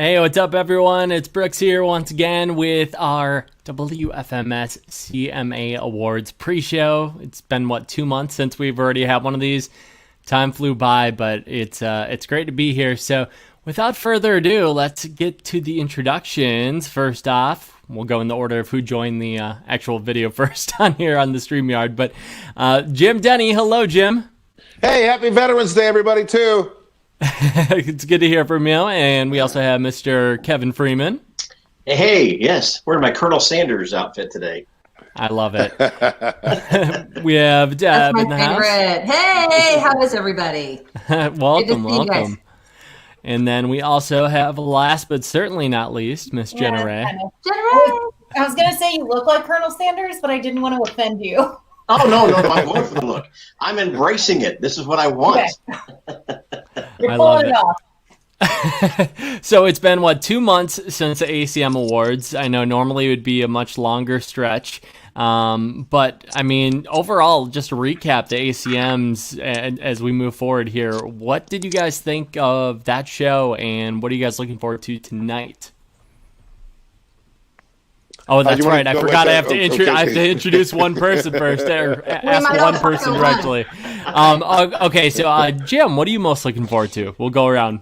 Hey, what's up, everyone? It's Brooks here once again with our WFMS CMA Awards pre-show. It's been, 2 months since we've already had one of these. Time flew by, but it's great to be here. So without further ado, let's get to the introductions. First off, we'll go in the order of who joined the actual video first on here on the StreamYard. But Jim Denny, hello, Jim. Hey, happy Veterans Day, everybody, too. It's good to hear from you. And we also have Mr. Kevin Freeman. Hey, yes. Wearing my Colonel Sanders outfit today. I love it. We have Deb in the house. Hey, how is everybody? welcome. And then we also have, last but certainly not least, Miss Jenna Ray. I was going to say you look like Colonel Sanders, but I didn't want to offend you. Oh, no, I'm going for the look. I'm embracing it. This is what I want. Okay. You're pulling it off. So it's been, 2 months since the ACM Awards. I know normally it would be a much longer stretch. But, I mean, overall, just to recap the ACMs as we move forward here, what did you guys think of that show, and what are you guys looking forward to tonight? Oh, that's right. I forgot I have to introduce one person first, or ask one person directly. Okay, so Jim, what are you most looking forward to? We'll go around.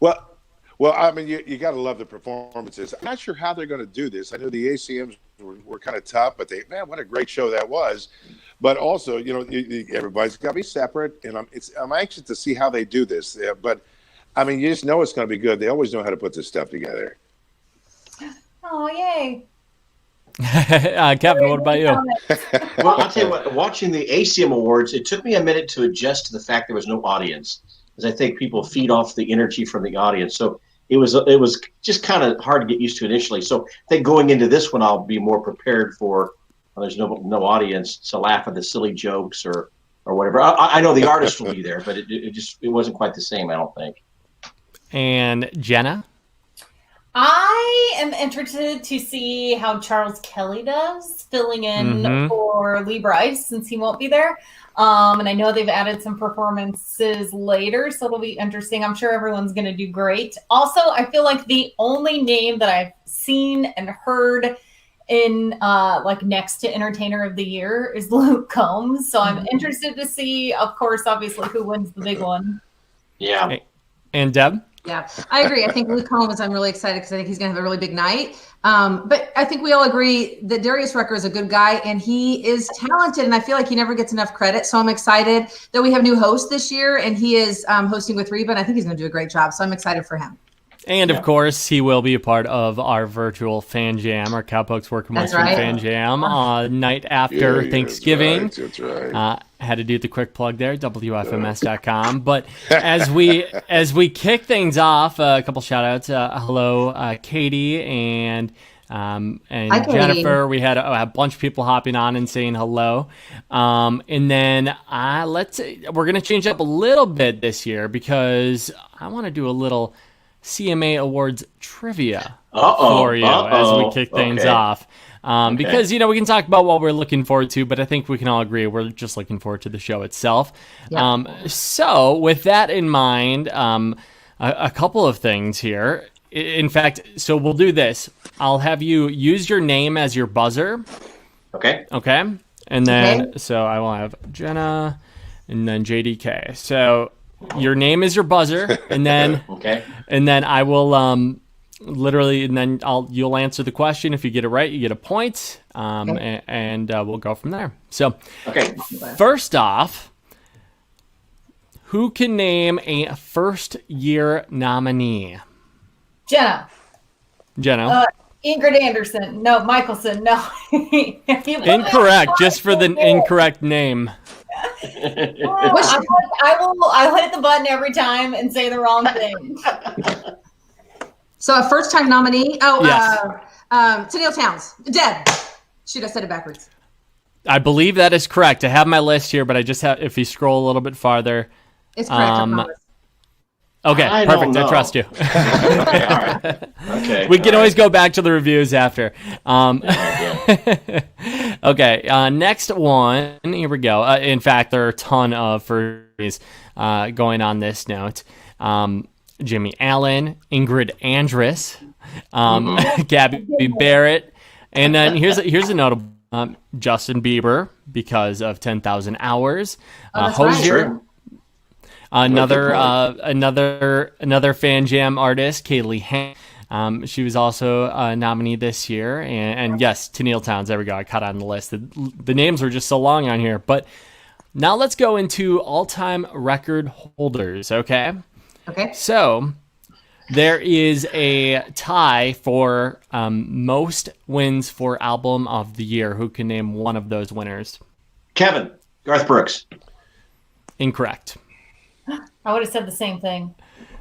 Well, I mean, you got to love the performances. I'm not sure how they're going to do this. I know the ACMs were kind of tough, but what a great show that was. But also, everybody's got to be separate, and I'm anxious to see how they do this. Yeah, but, I mean, you just know it's going to be good. They always know how to put this stuff together. Oh, yay. Kevin, what about you? Well, I'll tell you what, watching the ACM Awards, it took me a minute to adjust to the fact there was no audience, because I think people feed off the energy from the audience. So it was just kind of hard to get used to initially. So I think going into this one, I'll be more prepared for there's no audience to laugh at the silly jokes or whatever. I know the artist will be there, but it wasn't quite the same, I don't think. And Jenna? I am interested to see how Charles Kelly does, filling in for Lee Bryce since he won't be there. And I know they've added some performances later, so it'll be interesting. I'm sure everyone's going to do great. Also, I feel like the only name that I've seen and heard in next to Entertainer of the Year is Luke Combs. So I'm interested to see, of course, obviously, who wins the big one. Yeah. And Deb? Yeah, I agree. I think Luke Combs, I'm really excited because I think he's going to have a really big night. But I think we all agree that Darius Rucker is a good guy, and he is talented, and I feel like he never gets enough credit. So I'm excited that we have a new host this year, and he is hosting with Reba, and I think he's going to do a great job. So I'm excited for him. And, of course, he will be a part of our virtual Fan Jam, our Cowpokes Work Commercial Fan Jam, night after Thanksgiving. That's right. Had to do the quick plug there, WFMS.com. But as we kick things off, a couple shout-outs. Hello, Katie and Hi, Jennifer. We had a bunch of people hopping on and saying hello. And then we're going to change up a little bit this year because I want to do a little CMA Awards trivia for you as we kick things off. Because, we can talk about what we're looking forward to, but I think we can all agree we're just looking forward to the show itself. Yeah. So with that in mind, a couple of things here. In fact, so we'll do this. I'll have you use your name as your buzzer. Okay. And then, so I will have Jenna and then JDK. So your name is your buzzer, and then and then I will literally, and then you'll answer the question. If you get it right, you get a point, and we'll go from there. So, first off, who can name a first-year nominee? Jenna. Ingrid Anderson. No, Michelson. No. Incorrect. Just for the incorrect name. I'll hit the button every time and say the wrong thing. So a first-time nominee. Yes. Tennille Towns. Deb. Shoot, I said it backwards. I believe that is correct. I have my list here, but I just have, if you scroll a little bit farther. It's correct. I promise. Okay, perfect. I trust you. Okay, all right. Okay. We can always go back to the reviews after. Okay, next one. Here we go. In fact, there are a ton of firsts going on this note. Jimmy Allen, Ingrid Andress, Gabby Barrett, and then here's a notable Justin Bieber because of 10,000 Hours. Hozier, another Fan Jam artist, Kaylee Hank. She was also a nominee this year, and yes, Tennille Towns. There we go. I caught on the list. The names were just so long on here, but now let's go into all-time record holders. Okay. So there is a tie for most wins for album of the year. Who can name one of those winners? Kevin, Garth Brooks. Incorrect. I would have said the same thing.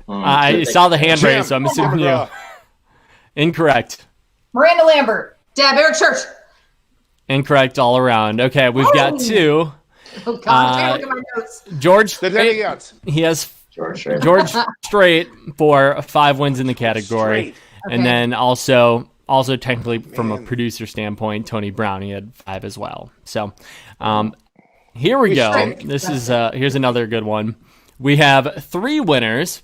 I saw the hand raise, so I'm assuming you. Incorrect. Miranda Lambert. Deb, Eric Church. Incorrect all around. Okay, we've got two. Oh, God. Look at my notes. George Strait. He has George Strait for 5 wins in the category. And then also technically from a producer standpoint, Tony Brown, he had 5 as well. So here we go. This is here's another good one. We have 3 winners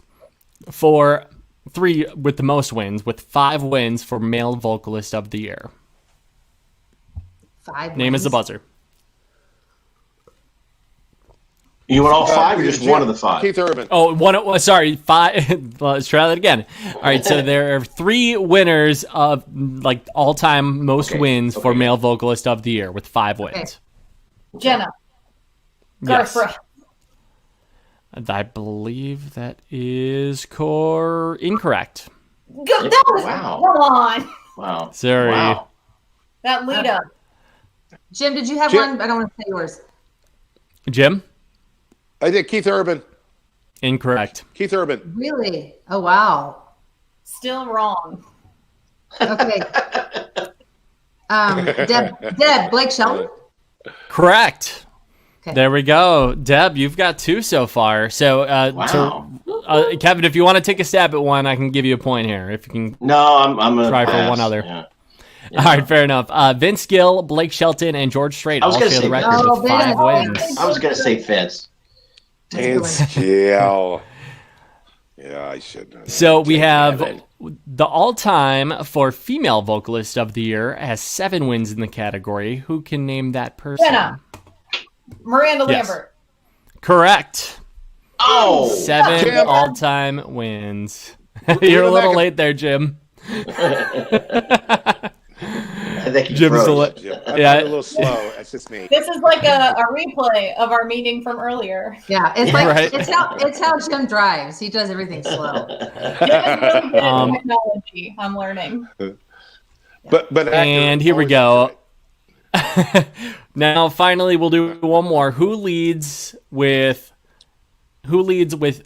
for 3 with the most wins, with 5 wins for male vocalist of the year. 5 Name wins. is the buzzer. You want all 5 or just one of the 5? Keith Urban. Oh, sorry, 5. Let's try that again. All right, so there are 3 winners of like all-time most wins for male vocalist of the year with 5 wins. Jenna. Garth Brooks. I believe that is incorrect. That was come on. Wow. Sorry. Wow. That lead up. Jim, did you have one? I don't want to say yours. Jim? I did Keith Urban. Incorrect. Keith Urban. Really? Oh, wow. Still wrong. Okay. Deb, Blake Shelton? Correct. Okay. There we go. Deb, you've got 2 so far. So, Kevin, if you want to take a stab at one, I can give you a point here. If you can No, I'm going to try for one other. Yeah. All right, fair enough. Vince Gill, Blake Shelton, and George Strait all share the record with 5 wins. I was going to say Vince. Vince Gill. Yeah, I should. So we have the all-time for female vocalist of the year has 7 wins in the category. Who can name that person? Jenna. Miranda Lambert. Correct. Oh, 7 all-time wins. You're a little late there, Jim. I think Jim's I'm a little slow. That's just me. This is like a replay of our meeting from earlier. Yeah, it's like it's how Jim drives. He does everything slow. Technology, I'm learning. But and here we go. Now, finally, we'll do one more. Who leads with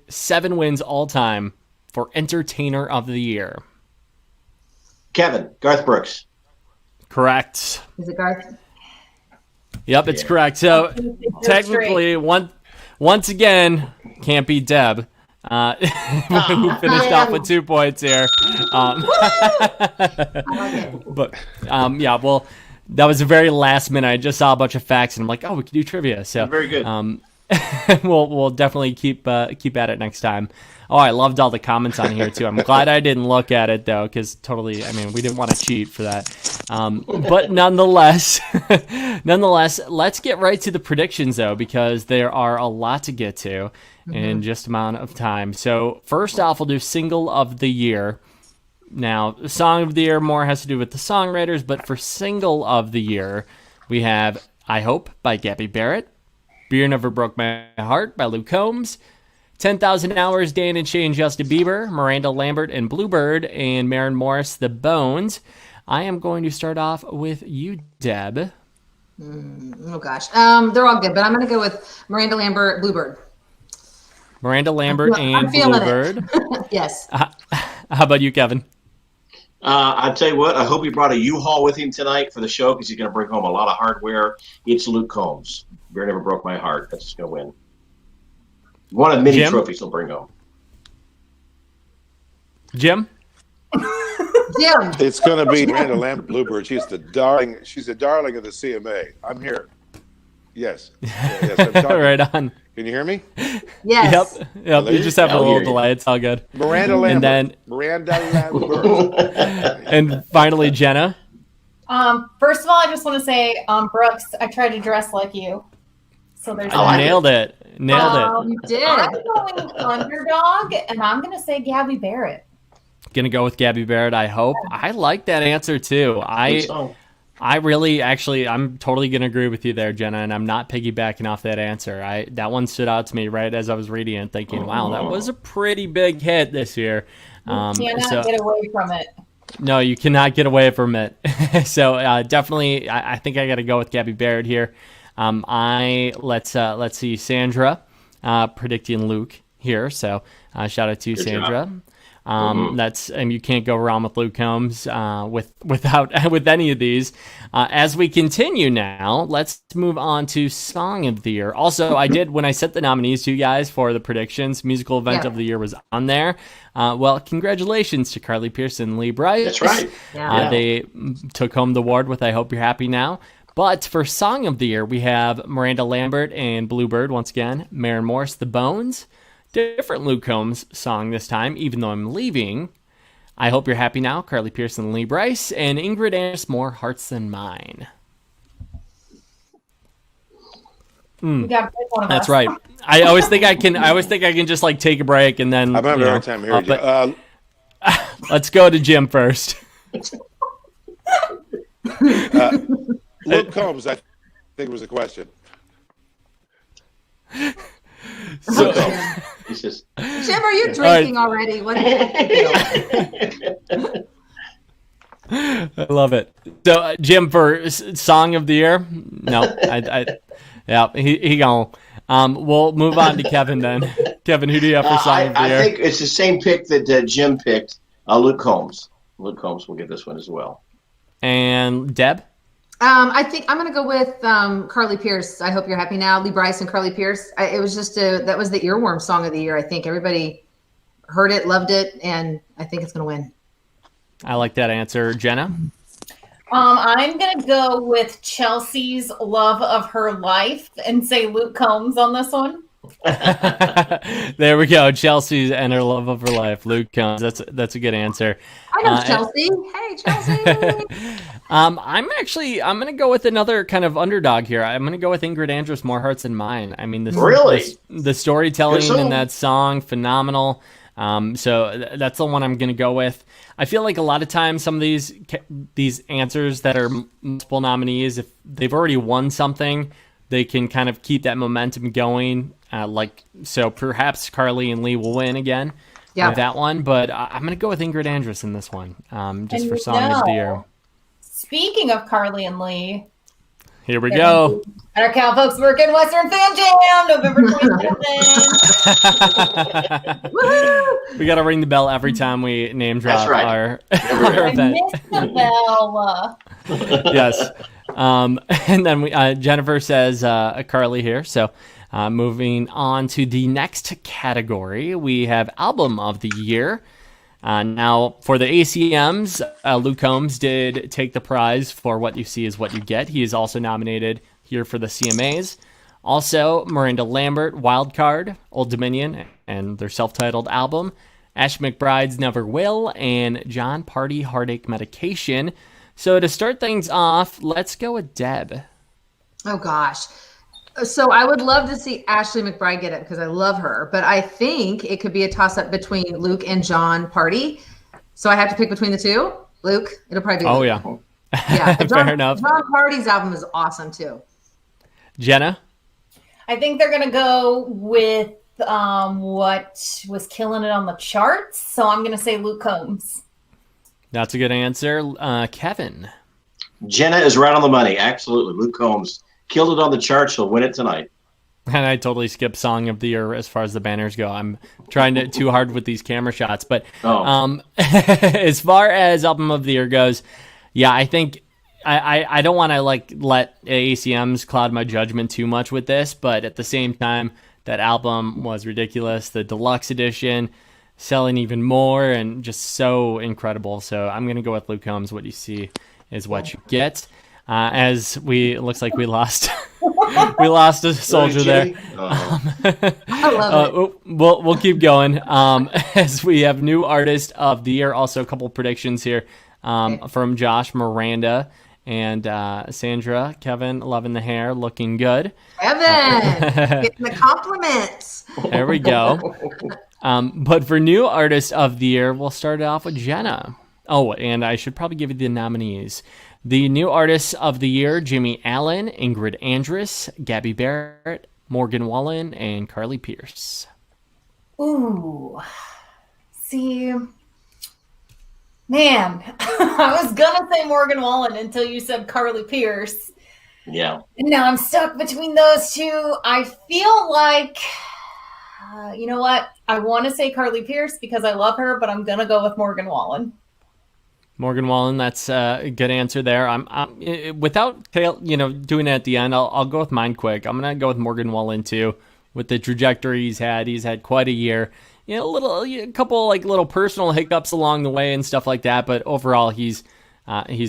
7 wins all time for Entertainer of the Year? Kevin, Garth Brooks. Correct. Is it Garth? Yep, it's correct. So technically, once again, can't be Deb. Who finished off with 2 points here. But yeah, well, that was a very last minute. I just saw a bunch of facts, and I'm like, oh, we can do trivia. So very good. we'll definitely keep at it next time. Oh, I loved all the comments on here too. I'm glad I didn't look at it though, because totally, I mean, we didn't want to cheat for that. But nonetheless, let's get right to the predictions though, because there are a lot to get to in just amount of time. So first off, we'll do single of the year. Now, song of the year more has to do with the songwriters, but for single of the year, we have I Hope by Gabby Barrett, Beer Never Broke My Heart by Luke Combs, 10,000 Hours, Dan and Shay and Justin Bieber, Miranda Lambert and Bluebird, and Maren Morris, The Bones. I am going to start off with you, Deb. Oh, gosh. They're all good, but I'm going to go with Miranda Lambert, Bluebird. Miranda Lambert and Bluebird. Yes. How about you, Kevin? I'll tell you what, I hope he brought a U-Haul with him tonight for the show because he's going to bring home a lot of hardware. It's Luke Combs. Beer Never Broke My Heart. That's going to win. One of many trophies he'll bring home. Jim? Jim. It's going to be Miranda Lambert, Bluebird. She's the darling of the CMA. I'm here. Yes. Yes, I'm talking. Right on. Can you hear me? Yes. Yep. You just have a little delay. It's all good. Miranda Lambert. And then Miranda Lambert. and finally, Jenna. First of all, I just want to say, Brooks, I tried to dress like you. So there's Nailed it. You did. I'm going underdog, and I'm going to say Gabby Barrett. Gonna go with Gabby Barrett, I hope. I like that answer too. I really, actually, I'm totally gonna agree with you there, Jenna, and I'm not piggybacking off that answer. That one stood out to me right as I was reading it, thinking, wow, that was a pretty big hit this year. You cannot get away from it. No, you cannot get away from it. So definitely, I think I got to go with Gabby Barrett here. Let's see, Sandra predicting Luke here. So shout out to you, Sandra. That's you can't go wrong with Luke Combs with any of these. As we continue now, let's move on to Song of the Year. Also, I did when I sent the nominees to you guys for the predictions, Musical Event of the Year was on there. Well, congratulations to Carly Pearce and Lee Bright. That's right. They took home the award with I Hope You're Happy Now. But for Song of the Year, we have Miranda Lambert and Bluebird once again, Maren Morris, The Bones. Different Luke Combs song this time, Even Though I'm Leaving. I Hope You're Happy Now, Carly Pearce and Lee Brice, and Ingrid Andress, More Hearts Than Mine. We got one of That's us. right. I always think I can just like take a break and then I'm having a hard time hearing you. Let's go to Jim first. Luke Combs, I think was the question. So, He says, Jim, are you drinking already? What I love it. So, Jim, for Song of the Year, no, he gone. We'll move on to Kevin then. Kevin, who do you have for Song of the Year? I think it's the same pick that Jim picked. Luke Combs. Luke Combs will get this one as well. And Deb? I think I'm going to go with Carly Pearce. I Hope You're Happy Now. Lee Brice and Carly Pearce. It was just that was the earworm song of the year. I think everybody heard it, loved it, and I think it's going to win. I like that answer. Jenna? I'm going to go with Chelsea's Love of Her Life and say Luke Combs on this one. There we go. Chelsea's and her love of her life. Luke Combs. That's a good answer. I know Chelsea. Hey, Chelsea. I'm going to go with another kind of underdog here. I'm going to go with Ingrid Andress, More Hearts Than Mine. I mean, the storytelling in that song, phenomenal. So that's the one I'm going to go with. I feel like a lot of times some of these answers that are multiple nominees, if they've already won something, they can kind of keep that momentum going. So perhaps Carly and Lee will win again with that one. But I'm going to go with Ingrid Andress in this one, just for Song of the Year. Speaking of Carly and Lee, here we go. At our Cal Folks Working Western Fan Jam, November 27th. We got to ring the bell every time we name drop our event. I missed the bell. Yes. And then Jennifer says Carly here. So moving on to the next category, we have Album of the Year. Now, for the ACMs, Luke Combs did take the prize for What You See Is What You Get. He is also nominated here for the CMAs. Also, Miranda Lambert, Wildcard, Old Dominion, and their self-titled album. Ash McBride's Never Will, and John Party, Heartache Medication. So to start things off, let's go with Deb. Oh, gosh. So I would love to see Ashley McBride get it because I love her, but I think it could be a toss-up between Luke and John Party. So I have to pick between the two. Luke, it'll probably be Luke. Yeah. Fair enough. John Party's album is awesome too. Jenna? I think they're going to go with what was killing it on the charts. So I'm going to say Luke Combs. That's a good answer. Kevin? Jenna is right on the money. Absolutely. Luke Combs. Killed it on the charts. He'll win it tonight. And I totally skipped Song of the Year as far as the banners go. I'm trying too hard with these camera shots. But as far as Album of the Year goes, yeah, I think I don't want to let ACMs cloud my judgment too much with this. But at the same time, that album was ridiculous. The deluxe edition selling even more and just so incredible. So I'm going to go with Luke Combs. What you see is what you get. Looks like we lost We lost a soldier there. I love it. We'll keep going as we have new artist of the year. Also, a couple predictions here from Josh, Miranda, and Sandra. Kevin, loving the hair, looking good. Kevin, getting the compliments. There we go. But for new artist of the year, we'll start it off with Jenna. Oh, and I should probably give you the nominees. The new artists of the year: Jimmy Allen, Ingrid Andress, Gabby Barrett, Morgan Wallen, and Carly Pierce. Ooh. See, man, I was going to say Morgan Wallen until you said Carly Pierce. Yeah. And now I'm stuck between those two. I feel like, you know what? I want to say Carly Pierce because I love her, but I'm going to go with Morgan Wallen. Morgan Wallen, that's a good answer there. I'm without doing it at the end. I'll go with mine quick. I'm gonna go with Morgan Wallen too. With the trajectory he's had quite a year. A couple like little personal hiccups along the way and stuff like that. But overall, he's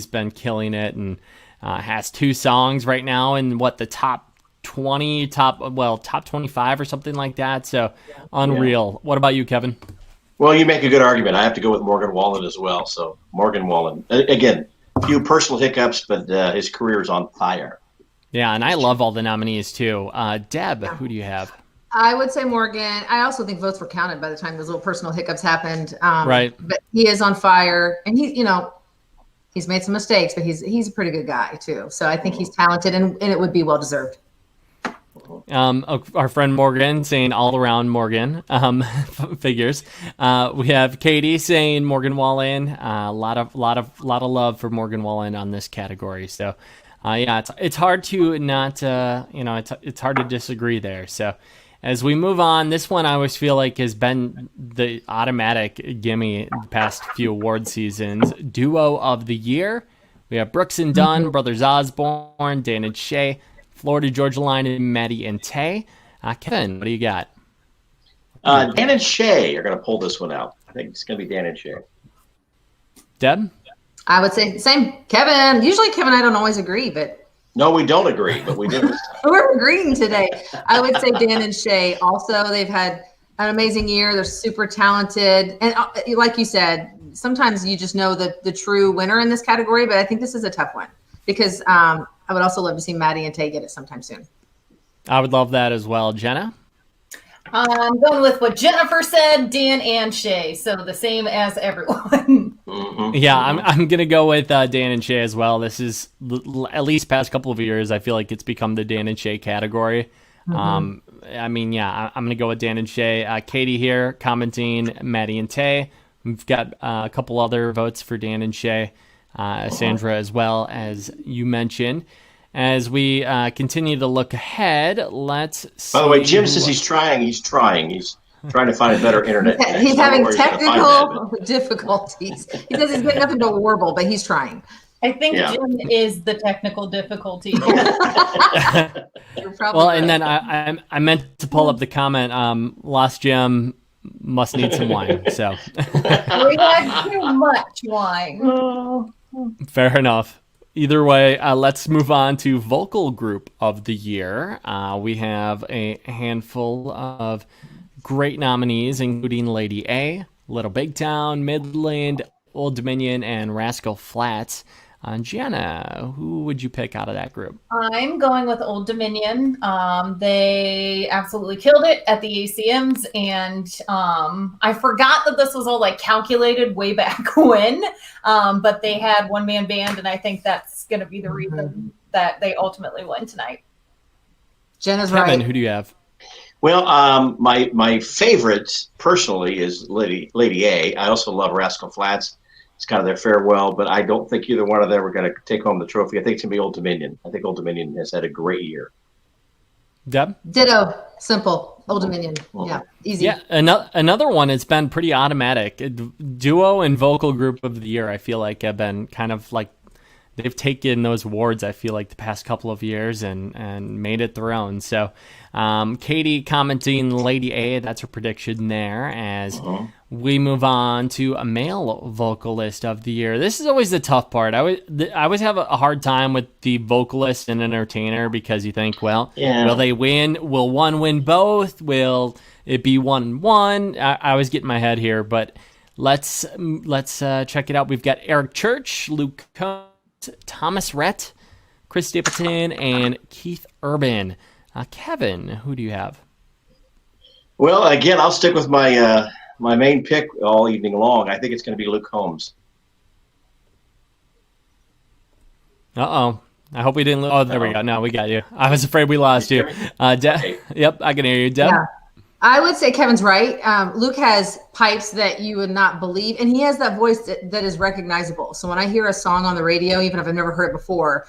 been killing it and has 2 songs right now in the top 20, top 25 or something like that. So unreal. Yeah. What about you, Kevin? Well, you make a good argument. I have to go with Morgan Wallen as well. So Morgan Wallen, again, a few personal hiccups, but his career is on fire. Yeah, and I love all the nominees too. Deb, who do you have? I would say Morgan. I also think votes were counted by the time those little personal hiccups happened. Right. But he is on fire, and he's made some mistakes, but he's a pretty good guy too. So I think he's talented, and it would be well deserved. Our friend Morgan saying all around Morgan figures. We have Katie saying Morgan Wallen. A lot of love for Morgan Wallen on this category. So it's hard to not it's hard to disagree there. So as we move on, this one I always feel like has been the automatic gimme the past few award seasons. Duo of the year. We have Brooks and Dunn, Brothers Osborne, Dan and Shay, Florida Georgia Line, and Maddie and Tay. Kevin, what do you got? Dan and Shay are going to pull this one out. I think it's going to be Dan and Shay. Deb? I would say the same. Kevin. Usually Kevin and I don't always agree, but... No, we don't agree, but we did this time. We're agreeing today. I would say Dan and Shay. Also, they've had an amazing year. They're super talented. And like you said, sometimes you just know the true winner in this category, but I think this is a tough one because I would also love to see Maddie and Tay get it sometime soon. I would love that as well. Jenna? I'm going with what Jennifer said, Dan and Shay. So the same as everyone. Yeah, I'm going to go with Dan and Shay as well. This is at least past couple of years, I feel like it's become the Dan and Shay category. I'm going to go with Dan and Shay. Katie here commenting Maddie and Tay. We've got a couple other votes for Dan and Shay. Sandra as well, as you mentioned. As we continue to look ahead, let's see. By the way, Jim says he's trying. He's trying to find a better internet. He's having technical difficulties. He says he's getting up into a warble, but he's trying. I think Jim is the technical difficulty. Well, and then I meant to pull up the comment. Lost Jim must need some wine. So we had too much wine. Fair enough. Either way, let's move on to vocal group of the year. We have a handful of great nominees, including Lady A, Little Big Town, Midland, Old Dominion, and Rascal Flatts. Jenna, who would you pick out of that group? I'm going with Old Dominion. They absolutely killed it at the ACMs, and I forgot that this was all like calculated way back when, but they had one-man band, and I think that's going to be the reason that they ultimately won tonight. Jenna's Kevin, right. who do you have? Well, my favorite personally is Lady A. I also love Rascal Flatts. It's kind of their farewell, but I don't think either one of them are going to take home the trophy. I think it's going to be Old Dominion. I think Old Dominion has had a great year. Deb? Ditto. Simple. Old Dominion. Yeah. Easy. Yeah. Another one, it's been pretty automatic. Duo and vocal group of the year, I feel like, have been kind of like they've taken those awards, I feel like, the past couple of years and made it their own. So Katie commenting Lady A, that's her prediction there, as we move on to a male vocalist of the year. This is always the tough part. I always have a hard time with the vocalist and entertainer because you think, well, will they win? Will one win both? Will it be 1-1? I always get in my head here, but let's check it out. We've got Eric Church, Luke Combs, Thomas Rhett, Chris Stapleton, and Keith Urban. Kevin, who do you have? Well, again, I'll stick with my main pick all evening long. I think it's going to be Luke Combs. Uh-oh. I hope we didn't lose. Oh, there we go. No, we got you. I was afraid we lost you. Yep, I can hear you. Deb? Yeah. I would say Kevin's right. Luke has pipes that you would not believe, and he has that voice that is recognizable. So when I hear a song on the radio, even if I've never heard it before,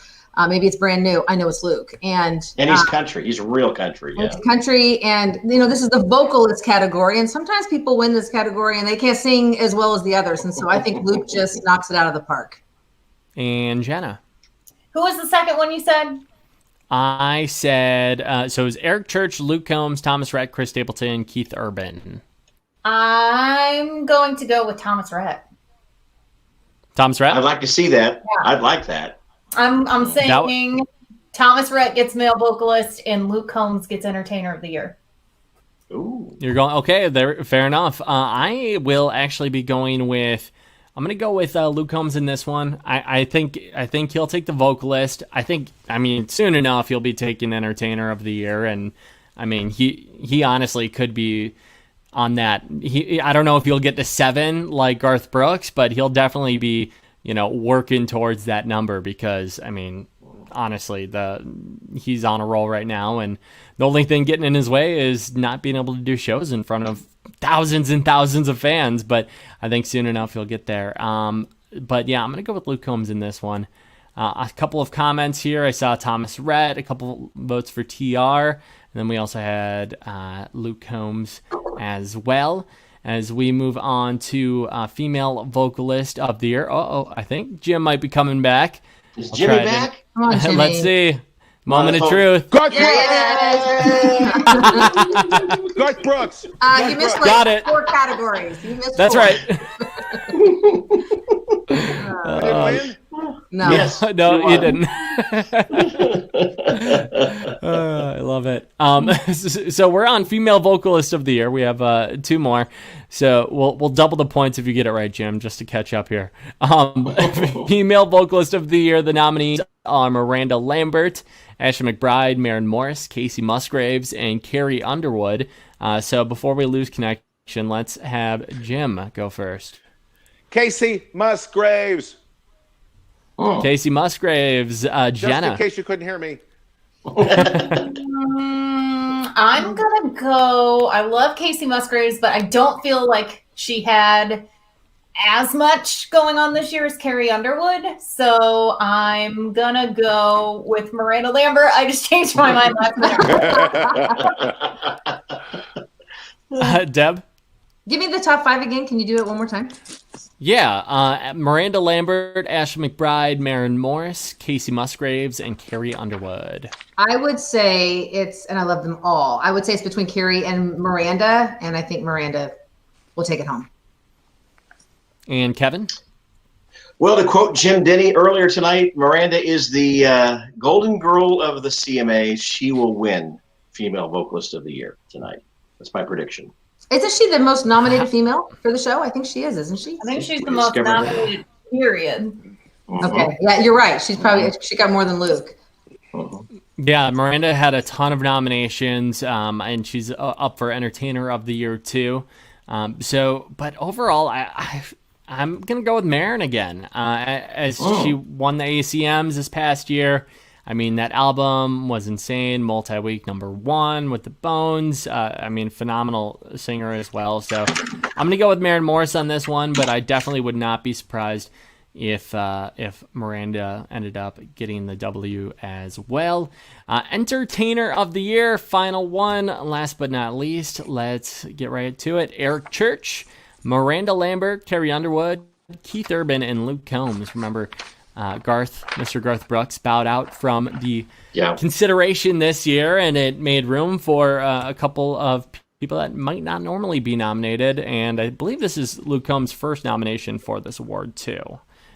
maybe it's brand new, I know it's Luke. And he's country. He's real country. Yeah. He's country, and this is the vocalist category. And sometimes people win this category and they can't sing as well as the others. And so I think Luke just knocks it out of the park. And Jenna. Who was the second one you said? I said, so it was Eric Church, Luke Combs, Thomas Rhett, Chris Stapleton, Keith Urban. I'm going to go with Thomas Rhett. Thomas Rhett? I'd like to see that. Yeah. I'd like that. I'm saying Thomas Rhett gets male vocalist and Luke Combs gets entertainer of the year. Ooh. You're going, okay, there. Fair enough. I will actually be going with, I'm going to go with Luke Combs in this one. I think he'll take the vocalist. I mean, soon enough he'll be taking entertainer of the year, and I mean he honestly could be on that. I don't know if he'll get to 7 like Garth Brooks, but he'll definitely be working towards that number because I mean honestly he's on a roll right now, and the only thing getting in his way is not being able to do shows in front of thousands and thousands of fans, but I think soon enough he'll get there. But yeah, I'm going to go with Luke Combs in this one. A couple of comments here. I saw Thomas Rhett, a couple votes for TR, and then we also had Luke Combs as well. As we move on to female vocalist of the year. I think Jim might be coming back. Is Jimmy back? Come on, Jimmy. Let's see. Moment of truth. Garth Brooks. You missed Got it. 4 categories. You missed That's 4. right. I didn't win? No. Yes. No, you didn't. I love it. So we're on female vocalist of the year. We have 2 more. So we'll double the points if you get it right, Jim, just to catch up here. Female vocalist of the year, the nominees are Miranda Lambert, Ashley McBryde, Maren Morris, Casey Musgraves, and Carrie Underwood. So before we lose connection, let's have Jim go first. Casey Musgraves. Casey Musgraves, Jenna. Just in case you couldn't hear me. I'm going to go. I love Casey Musgraves, but I don't feel like she had as much going on this year as Carrie Underwood. So I'm going to go with Miranda Lambert. I just changed my mind last minute. Deb? Give me the top 5 again. Can you do it one more time? Yeah, Miranda Lambert, Ashley McBryde, Maren Morris, Casey Musgraves, and Carrie Underwood. I would say and I love them all. I would say it's between Carrie and Miranda, and I think Miranda will take it home. And Kevin? Well, to quote Jim Denny earlier tonight, Miranda is the golden girl of the CMA. She will win Female Vocalist of the Year tonight. That's my prediction. Isn't she the most nominated female for the show? I think she is, isn't she? I think she's the most nominated, period. Okay. Yeah, you're right. She got more than Luke. Yeah, Miranda had a ton of nominations, and she's up for Entertainer of the Year too. But overall, I'm gonna go with Maren again, as she won the ACMs this past year. I mean, that album was insane, multi-week #1 with the Bones. Phenomenal singer as well. So I'm going to go with Maren Morris on this one, but I definitely would not be surprised if Miranda ended up getting the W as well. Entertainer of the Year, final one. Last but not least, let's get right to it. Eric Church, Miranda Lambert, Carrie Underwood, Keith Urban, and Luke Combs. Remember, Mr. Garth Brooks bowed out from the consideration this year, and it made room for a couple of people that might not normally be nominated. And I believe this is Luke Combs' first nomination for this award too.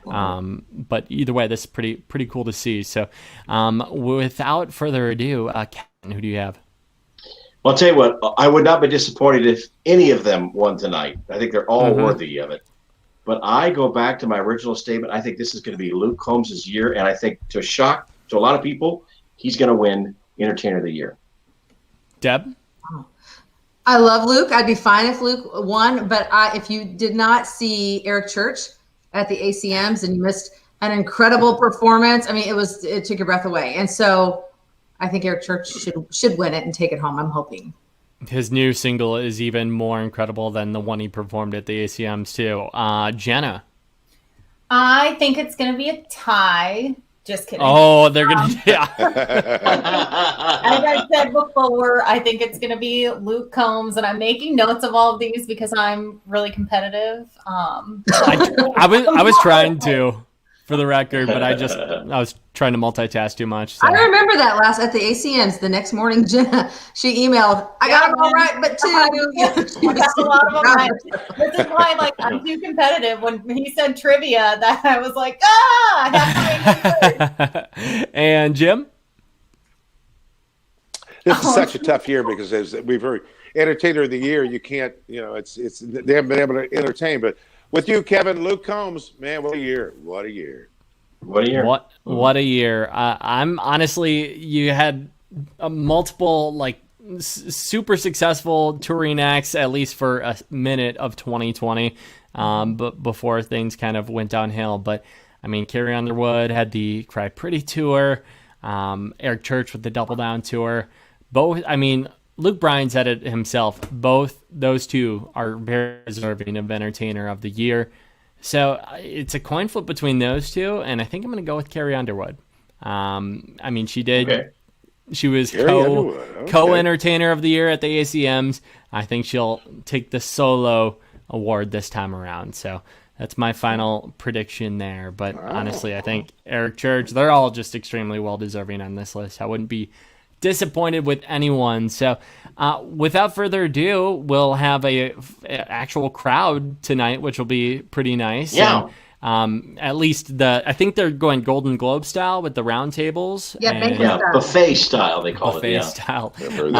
But either way, this is pretty cool to see. So without further ado, Ken, who do you have? Well, I'll tell you what, I would not be disappointed if any of them won tonight. I think they're all worthy of it. But I go back to my original statement. I think this is going to be Luke Combs' year. And I think to shock to a lot of people, he's going to win Entertainer of the Year. Deb? I love Luke. I'd be fine if Luke won. But if you did not see Eric Church at the ACMs and you missed an incredible performance, I mean, it took your breath away. And so I think Eric Church should win it and take it home. I'm hoping. His new single is even more incredible than the one he performed at the ACMs too. Jenna? I think it's going to be a tie. Just kidding. Oh, they're going to, yeah. As I said before, I think it's going to be Luke Combs, and I'm making notes of all of these because I'm really competitive. I was trying to, for the record, but I was trying to multitask too much. So. I remember that at the ACMs the next morning, Jenna, she emailed, I got them all right, but two. I got a lot of them right. This is why, I'm too competitive. When he said trivia, that I was like, I have to make it. And Jim? This is such a tough year because as we've heard, Entertainer of the Year, you can't, it's they haven't been able to entertain. But with you, Kevin, Luke Combs, man, what a year. What a year. What a year. What a year. I'm honestly, you had multiple, super successful touring acts, at least for a minute of 2020, but before things kind of went downhill. But, I mean, Carrie Underwood had the Cry Pretty tour, Eric Church with the Double Down tour. Both, I mean, Luke Bryan said it himself. Both those two are very deserving of Entertainer of the Year. So it's a coin flip between those two, and I think I'm going to go with Carrie Underwood. I mean, she did. Okay. She was co-Entertainer of the Year at the ACMs. I think she'll take the solo award this time around. So that's my final prediction there. But honestly, I think Eric Church, they're all just extremely well-deserving on this list. I wouldn't be disappointed with anyone. So without further ado, we'll have a actual crowd tonight, which will be pretty nice. Yeah. And, at least I think they're going Golden Globe style with the round tables. Yeah, buffet style they call buffet it. Buffet style. Buffet.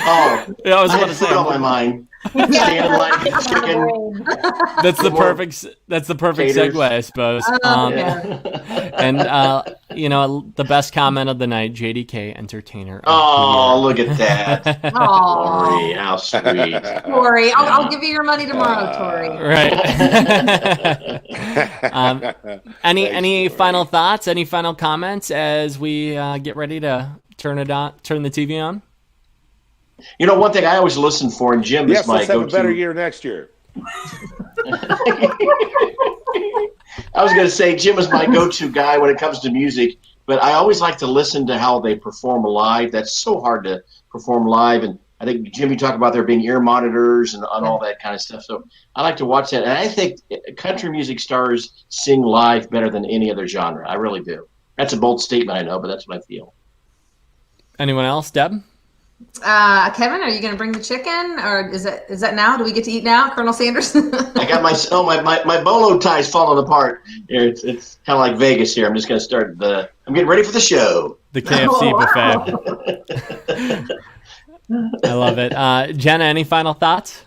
Oh, yeah, I was I about had to say food on my mind. Stand like chicken. That's the perfect segue, I suppose. And the best comment of the night, JDK Entertainer. Oh, look at that. Tori, how sweet. Tori, I'll give you your money tomorrow, Tori. Right. Any final thoughts? Any final comments as we get ready to turn the TV on? One thing I always listen for, and Jim is my let's have go-to. a better year next year. I was going to say Jim is my go-to guy when it comes to music, but I always like to listen to how they perform live. That's so hard to perform live, and I think, Jim, you talk about there being ear monitors and all that kind of stuff. So I like to watch that, and I think country music stars sing live better than any other genre. I really do. That's a bold statement, I know, but that's what I feel. Anyone else, Deb? Kevin, are you going to bring the chicken, or is that now? Do we get to eat now, Colonel Sanders? I got my bolo tie's falling apart. It's kind of like Vegas here. I'm just going to start I'm getting ready for the show. The KFC buffet. I love it. Jenna, any final thoughts?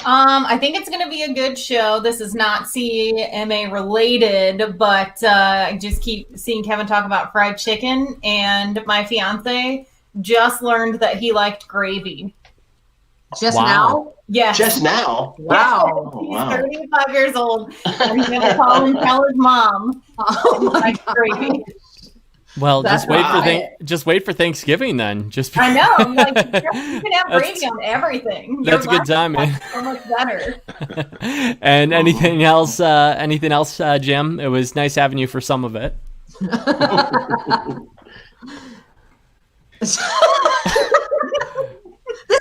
I think it's going to be a good show. This is not CMA related, but I just keep seeing Kevin talk about fried chicken, and my fiance just learned that he liked gravy. Just now? Yes. Just now? Wow. He's 35 years old, and he's going to call his mom. Oh, my God. Gravy. Well, just wait for Thanksgiving then. I know. You can have gravy on everything. That's a good time, man. So much better. And anything else, Jim? It was nice having you for some of it. This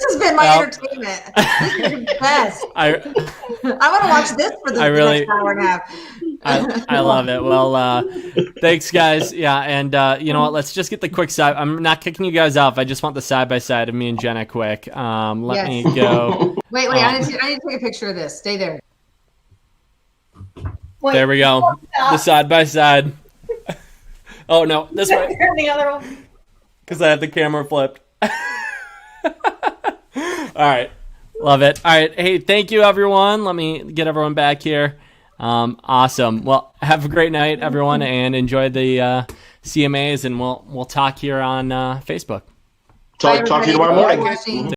has been my entertainment. This is the best. I want to watch this for the next hour and a half. I love it. Well, thanks, guys. Yeah, and you know what? Let's just get the quick side. I'm not kicking you guys off. I just want the side by side of me and Jenna quick. Let me go. Wait. I need to take a picture of this. Stay there. Wait, there we go. The side by side. Oh no, this way. The other one. Because I had the camera flipped. All right. Love it. All right. Hey, thank you, everyone. Let me get everyone back here. Awesome. Well, have a great night, everyone, and enjoy the CMAs, and we'll talk here on Facebook. Talk to you tomorrow morning.